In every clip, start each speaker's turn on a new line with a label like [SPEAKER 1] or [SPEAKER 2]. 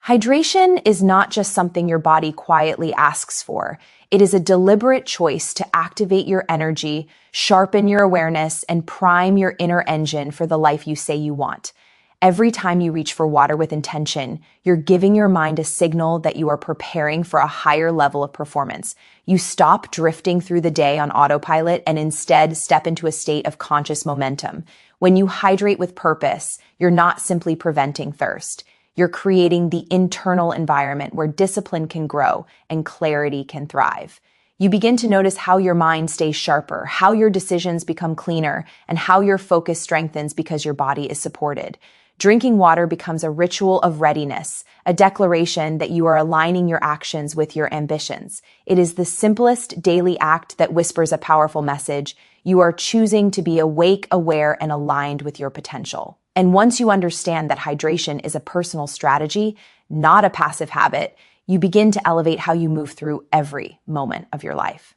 [SPEAKER 1] Hydration is not just something your body quietly asks for. It is a deliberate choice to activate your energy, sharpen your awareness, and prime your inner engine for the life you say you want. Every time you reach for water with intention, you're giving your mind a signal that you are preparing for a higher level of performance. You stop drifting through the day on autopilot and instead step into a state of conscious momentum. When you hydrate with purpose, you're not simply preventing thirst. You're creating the internal environment where discipline can grow and clarity can thrive. You begin to notice how your mind stays sharper, how your decisions become cleaner, and how your focus strengthens because your body is supported. Drinking water becomes a ritual of readiness, a declaration that you are aligning your actions with your ambitions. It is the simplest daily act that whispers a powerful message. You are choosing to be awake, aware, and aligned with your potential. And once you understand that hydration is a personal strategy, not a passive habit, you begin to elevate how you move through every moment of your life.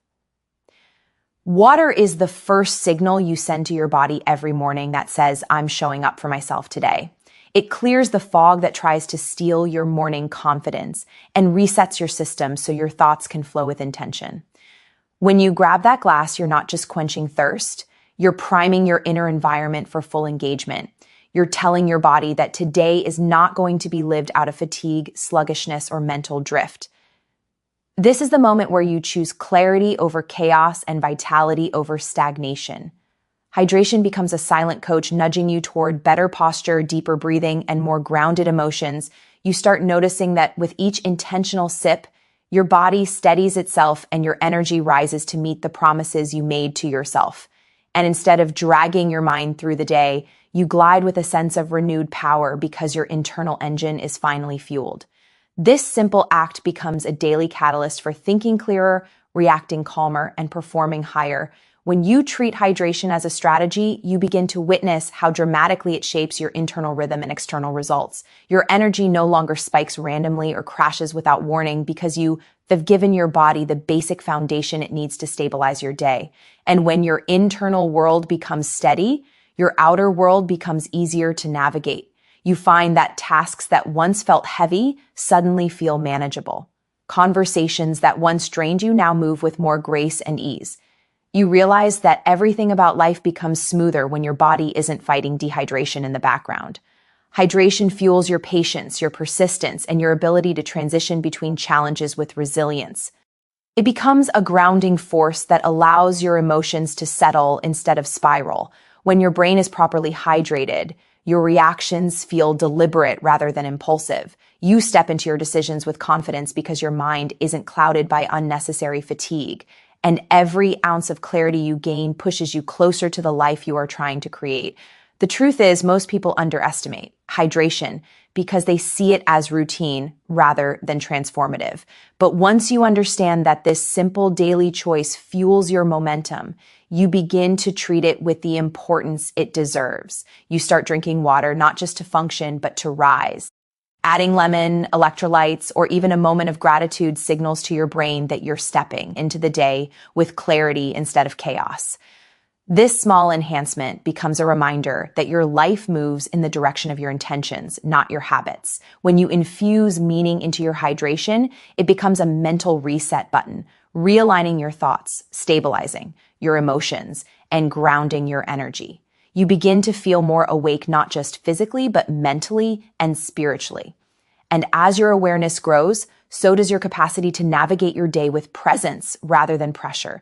[SPEAKER 1] Water is the first signal you send to your body every morning that says, I'm showing up for myself today. It clears the fog that tries to steal your morning confidence and resets your system so your thoughts can flow with intention. When you grab that glass, you're not just quenching thirst, you're priming your inner environment for full engagement. You're telling your body that today is not going to be lived out of fatigue, sluggishness, or mental drift. This is the moment where you choose clarity over chaos and vitality over stagnation. Hydration becomes a silent coach nudging you toward better posture, deeper breathing, and more grounded emotions. You start noticing that with each intentional sip, your body steadies itself and your energy rises to meet the promises you made to yourself. And instead of dragging your mind through the day, you glide with a sense of renewed power because your internal engine is finally fueled. This simple act becomes a daily catalyst for thinking clearer, reacting calmer, and performing higher. When you treat hydration as a strategy, you begin to witness how dramatically it shapes your internal rhythm and external results. Your energy no longer spikes randomly or crashes without warning because you have given your body the basic foundation it needs to stabilize your day. And when your internal world becomes steady, your outer world becomes easier to navigate. You find that tasks that once felt heavy suddenly feel manageable. Conversations that once drained you now move with more grace and ease. You realize that everything about life becomes smoother when your body isn't fighting dehydration in the background. Hydration fuels your patience, your persistence, and your ability to transition between challenges with resilience. It becomes a grounding force that allows your emotions to settle instead of spiral. When your brain is properly hydrated, your reactions feel deliberate rather than impulsive. You step into your decisions with confidence because your mind isn't clouded by unnecessary fatigue. And every ounce of clarity you gain pushes you closer to the life you are trying to create. The truth is, most people underestimate hydration because they see it as routine rather than transformative. But once you understand that this simple daily choice fuels your momentum, you begin to treat it with the importance it deserves. You start drinking water not just to function, but to rise. Adding lemon, electrolytes, or even a moment of gratitude signals to your brain that you're stepping into the day with clarity instead of chaos. This small enhancement becomes a reminder that your life moves in the direction of your intentions, not your habits. When you infuse meaning into your hydration, it becomes a mental reset button, realigning your thoughts, stabilizing your emotions, and grounding your energy. You begin to feel more awake not just physically, but mentally and spiritually. And as your awareness grows, so does your capacity to navigate your day with presence rather than pressure.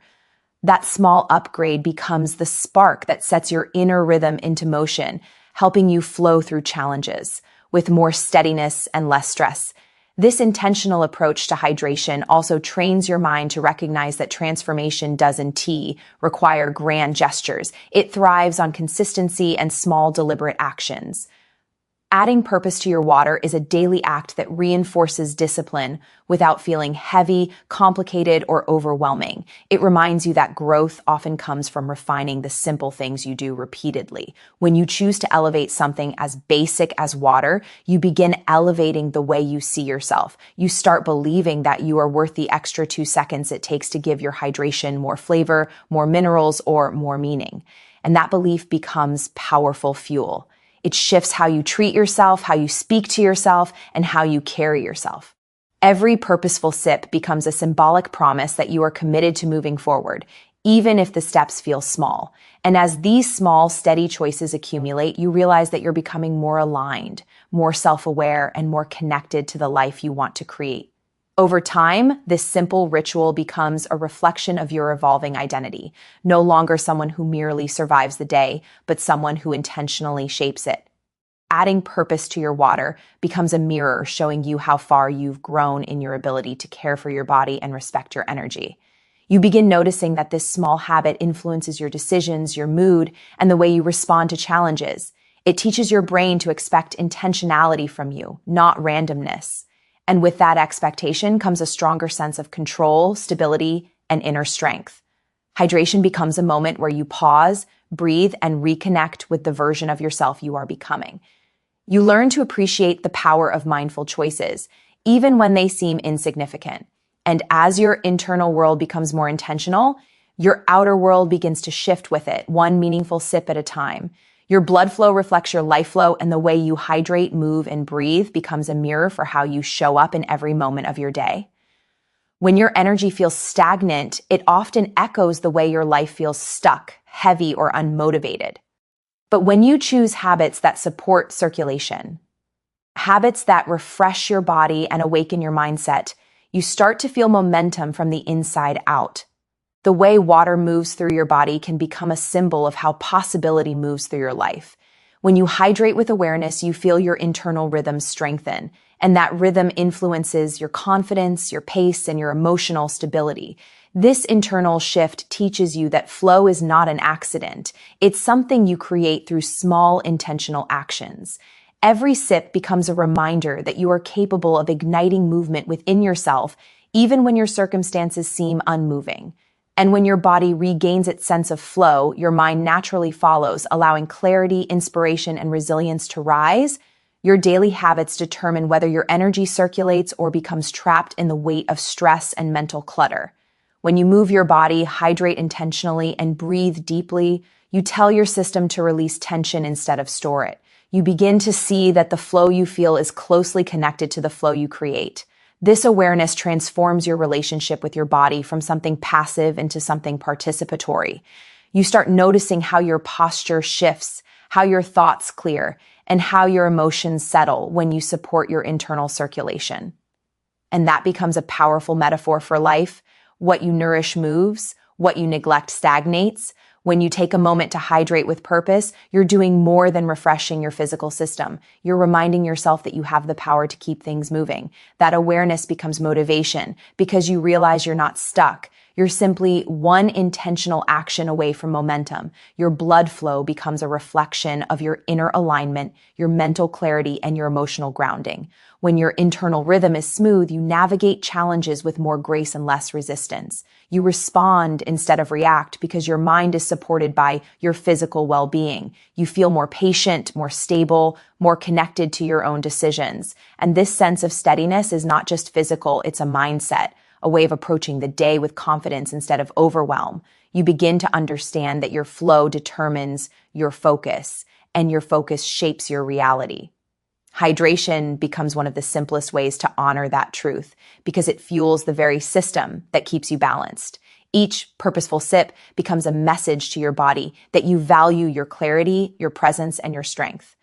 [SPEAKER 1] That small upgrade becomes the spark that sets your inner rhythm into motion, helping you flow through challenges with more steadiness and less stress. This intentional approach to hydration also trains your mind to recognize that transformation doesn't require grand gestures. It thrives on consistency and small, deliberate actions. Adding purpose to your water is a daily act that reinforces discipline without feeling heavy, complicated, or overwhelming. It reminds you that growth often comes from refining the simple things you do repeatedly. When you choose to elevate something as basic as water, you begin elevating the way you see yourself. You start believing that you are worth the extra 2 seconds it takes to give your hydration more flavor, more minerals, or more meaning. And that belief becomes powerful fuel. It shifts how you treat yourself, how you speak to yourself, and how you carry yourself. Every purposeful sip becomes a symbolic promise that you are committed to moving forward, even if the steps feel small. And as these small, steady choices accumulate, you realize that you're becoming more aligned, more self-aware, and more connected to the life you want to create. Over time, this simple ritual becomes a reflection of your evolving identity, no longer someone who merely survives the day, but someone who intentionally shapes it. Adding purpose to your water becomes a mirror showing you how far you've grown in your ability to care for your body and respect your energy. You begin noticing that this small habit influences your decisions, your mood, and the way you respond to challenges. It teaches your brain to expect intentionality from you, not randomness. And with that expectation comes a stronger sense of control, stability, and inner strength. Hydration becomes a moment where you pause, breathe, and reconnect with the version of yourself you are becoming. You learn to appreciate the power of mindful choices, even when they seem insignificant. And as your internal world becomes more intentional, your outer world begins to shift with it, one meaningful sip at a time. Your blood flow reflects your life flow, and the way you hydrate, move, and breathe becomes a mirror for how you show up in every moment of your day. When your energy feels stagnant, it often echoes the way your life feels stuck, heavy, or unmotivated. But when you choose habits that support circulation, habits that refresh your body and awaken your mindset, you start to feel momentum from the inside out. The way water moves through your body can become a symbol of how possibility moves through your life. When you hydrate with awareness, you feel your internal rhythm strengthen, and that rhythm influences your confidence, your pace, and your emotional stability. This internal shift teaches you that flow is not an accident. It's something you create through small, intentional actions. Every sip becomes a reminder that you are capable of igniting movement within yourself, even when your circumstances seem unmoving. And when your body regains its sense of flow, your mind naturally follows, allowing clarity, inspiration, and resilience to rise. Your daily habits determine whether your energy circulates or becomes trapped in the weight of stress and mental clutter. When you move your body, hydrate intentionally, and breathe deeply, you tell your system to release tension instead of store it. You begin to see that the flow you feel is closely connected to the flow you create. This awareness transforms your relationship with your body from something passive into something participatory. You start noticing how your posture shifts, how your thoughts clear, and how your emotions settle when you support your internal circulation. And that becomes a powerful metaphor for life. What you nourish moves, what you neglect stagnates. When you take a moment to hydrate with purpose, you're doing more than refreshing your physical system. You're reminding yourself that you have the power to keep things moving. That awareness becomes motivation because you realize you're not stuck. You're simply one intentional action away from momentum. Your blood flow becomes a reflection of your inner alignment, your mental clarity, and your emotional grounding. When your internal rhythm is smooth, you navigate challenges with more grace and less resistance. You respond instead of react because your mind is supported by your physical well-being. You feel more patient, more stable, more connected to your own decisions. And this sense of steadiness is not just physical, it's a mindset, a way of approaching the day with confidence instead of overwhelm. You begin to understand that your flow determines your focus, and your focus shapes your reality. Hydration becomes one of the simplest ways to honor that truth because it fuels the very system that keeps you balanced. Each purposeful sip becomes a message to your body that you value your clarity, your presence, and your strength.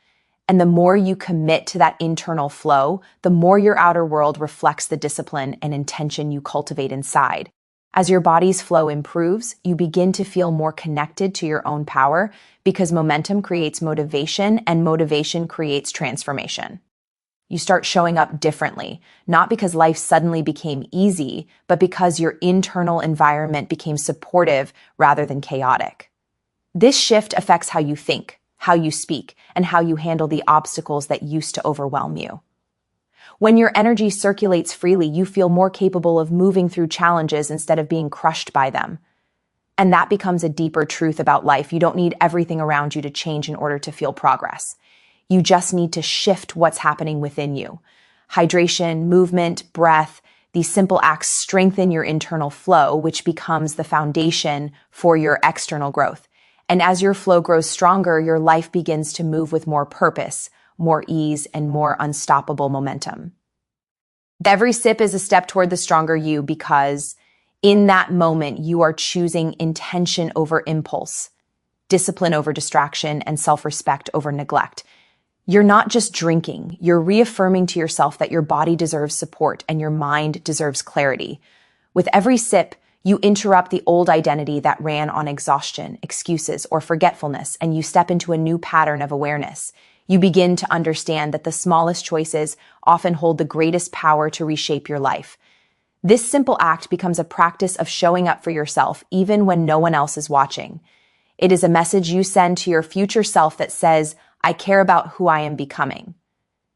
[SPEAKER 1] And the more you commit to that internal flow, the more your outer world reflects the discipline and intention you cultivate inside. As your body's flow improves, you begin to feel more connected to your own power because momentum creates motivation and motivation creates transformation. You start showing up differently, not because life suddenly became easy, but because your internal environment became supportive rather than chaotic. This shift affects how you think, how you speak, and how you handle the obstacles that used to overwhelm you. When your energy circulates freely, you feel more capable of moving through challenges instead of being crushed by them. And that becomes a deeper truth about life. You don't need everything around you to change in order to feel progress. You just need to shift what's happening within you. Hydration, movement, breath, these simple acts strengthen your internal flow, which becomes the foundation for your external growth. And as your flow grows stronger, your life begins to move with more purpose, more ease, and more unstoppable momentum. Every sip is a step toward the stronger you because in that moment, you are choosing intention over impulse, discipline over distraction, and self-respect over neglect. You're not just drinking, you're reaffirming to yourself that your body deserves support and your mind deserves clarity. With every sip, you interrupt the old identity that ran on exhaustion, excuses, or forgetfulness, and you step into a new pattern of awareness. You begin to understand that the smallest choices often hold the greatest power to reshape your life. This simple act becomes a practice of showing up for yourself even when no one else is watching. It is a message you send to your future self that says, I care about who I am becoming.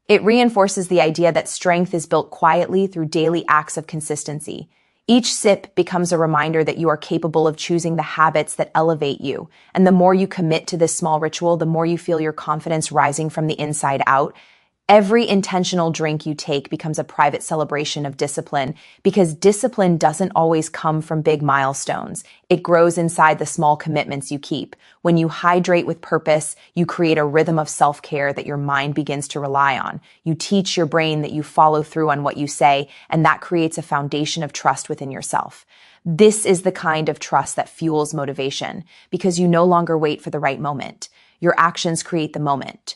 [SPEAKER 1] It reinforces the idea that strength is built quietly through daily acts of consistency. Each sip becomes a reminder that you are capable of choosing the habits that elevate you. And the more you commit to this small ritual, the more you feel your confidence rising from the inside out. Every intentional drink you take becomes a private celebration of discipline because discipline doesn't always come from big milestones. It grows inside the small commitments you keep. When you hydrate with purpose, you create a rhythm of self-care that your mind begins to rely on. You teach your brain that you follow through on what you say, and that creates a foundation of trust within yourself. This is the kind of trust that fuels motivation because you no longer wait for the right moment. Your actions create the moment.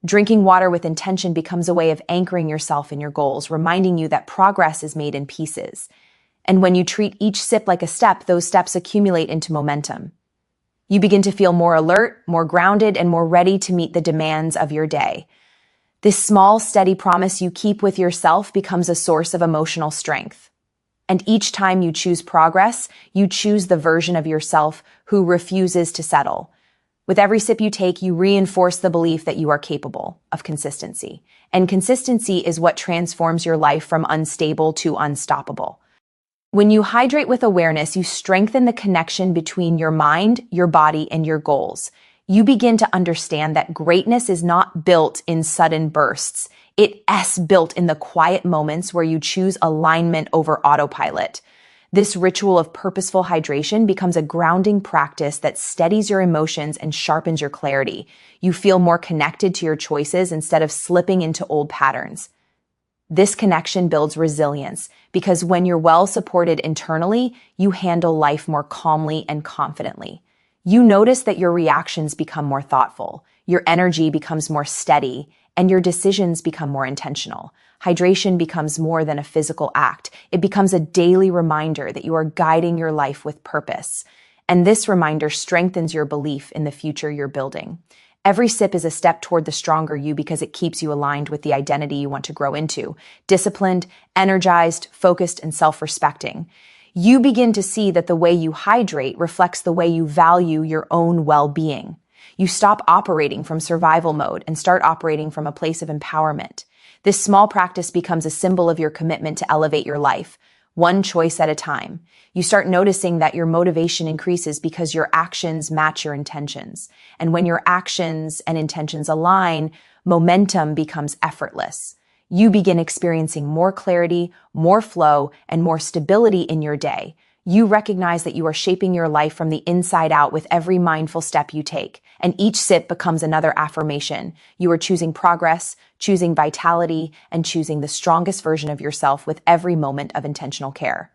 [SPEAKER 1] Drinking water with intention becomes a way of anchoring yourself in your goals, reminding you that progress is made in pieces. And when you treat each sip like a step, those steps accumulate into momentum. You begin to feel more alert, more grounded, and more ready to meet the demands of your day. This small, steady promise you keep with yourself becomes a source of emotional strength. And each time you choose progress, you choose the version of yourself who refuses to settle. With every sip you take, you reinforce the belief that you are capable of consistency. And consistency is what transforms your life from unstable to unstoppable. When you hydrate with awareness, you strengthen the connection between your mind, your body, and your goals. You begin to understand that greatness is not built in sudden bursts. It's built in the quiet moments where you choose alignment over autopilot. This ritual of purposeful hydration becomes a grounding practice that steadies your emotions and sharpens your clarity. You feel more connected to your choices instead of slipping into old patterns. This connection builds resilience because when you're well supported internally, you handle life more calmly and confidently. You notice that your reactions become more thoughtful, your energy becomes more steady, and your decisions become more intentional. Hydration becomes more than a physical act. It becomes a daily reminder that you are guiding your life with purpose. And this reminder strengthens your belief in the future you're building. Every sip is a step toward the stronger you because it keeps you aligned with the identity you want to grow into. Disciplined, energized, focused, and self-respecting. You begin to see that the way you hydrate reflects the way you value your own well-being. You stop operating from survival mode and start operating from a place of empowerment. This small practice becomes a symbol of your commitment to elevate your life, one choice at a time. You start noticing that your motivation increases because your actions match your intentions. And when your actions and intentions align, momentum becomes effortless. You begin experiencing more clarity, more flow, and more stability in your day. You recognize that you are shaping your life from the inside out with every mindful step you take, and each sip becomes another affirmation. You are choosing progress, choosing vitality, and choosing the strongest version of yourself with every moment of intentional care.